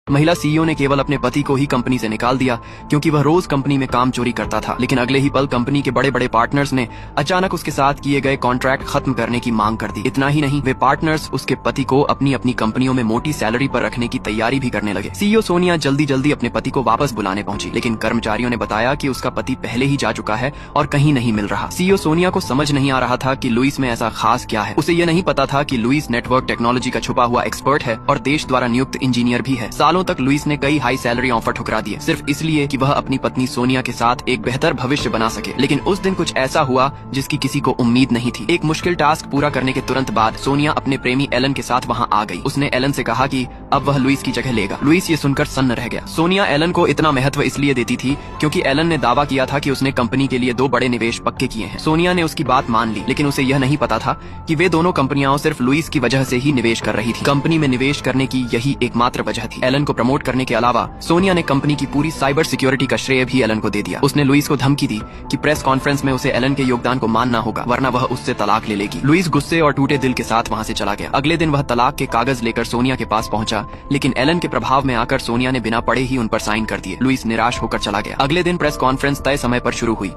महिला सीईओ ने केवल अपने पति को ही कंपनी से निकाल दिया क्योंकि वह रोज कंपनी में काम चोरी करता था। लेकिन अगले ही पल कंपनी के बड़े बड़े पार्टनर्स ने अचानक उसके साथ किए गए कॉन्ट्रैक्ट खत्म करने की मांग कर दी। इतना ही नहीं, वे पार्टनर्स उसके पति को अपनी अपनी कंपनियों में मोटी सैलरी पर रखने की तैयारी भी करने लगे। सीईओ सोनिया जल्दी जल्दी अपने पति को वापस बुलाने पहुंची, लेकिन कर्मचारियों ने बताया कि उसका पति पहले ही जा चुका है और कहीं नहीं मिल रहा। सीईओ सोनिया को समझ नहीं आ रहा था कि लुइस में ऐसा खास क्या है। उसे यह नहीं पता था कि लुइस नेटवर्क टेक्नोलॉजी का छुपा हुआ एक्सपर्ट है और देश द्वारा नियुक्त इंजीनियर भी है। सालों तक लुइस ने कई हाई सैलरी ऑफर ठुकरा दिए सिर्फ इसलिए कि वह अपनी पत्नी सोनिया के साथ एक बेहतर भविष्य बना सके। लेकिन उस दिन कुछ ऐसा हुआ जिसकी किसी को उम्मीद नहीं थी। एक मुश्किल टास्क पूरा करने के तुरंत बाद सोनिया अपने प्रेमी एलन के साथ वहां आ गई। उसने एलन से कहा कि अब वह लुइस की जगह लेगा। लुइस ये सुनकर सन्न रह गया। सोनिया एलन को इतना महत्व इसलिए देती थी क्योंकि एलन ने दावा किया था कि उसने कंपनी के लिए 2 बड़े निवेश पक्के किए हैं। सोनिया ने उसकी बात मान ली, लेकिन उसे यह नहीं पता था कि वे दोनों कंपनियां सिर्फ लुइस की वजह से ही निवेश कर रही थी। कंपनी में निवेश करने की यही एकमात्र वजह थी। एलन को प्रमोट करने के अलावा सोनिया ने कंपनी की पूरी साइबर सिक्योरिटी का श्रेय भी एलन को दे दिया। उसने लुइस को धमकी दी कि प्रेस कॉन्फ्रेंस में उसे एलन के योगदान को मानना होगा, वरना वह उससे तलाक ले लेगी। लुइस गुस्से और टूटे दिल के साथ वहां से चला गया। अगले दिन वह तलाक के कागज लेकर सोनिया के पास पहुंचा, लेकिन एलन के प्रभाव में आकर सोनिया ने बिना पढ़े ही उन पर साइन कर दिए। लुइस निराश होकर चला गया। अगले दिन प्रेस कॉन्फ्रेंस तय समय पर शुरू हुई।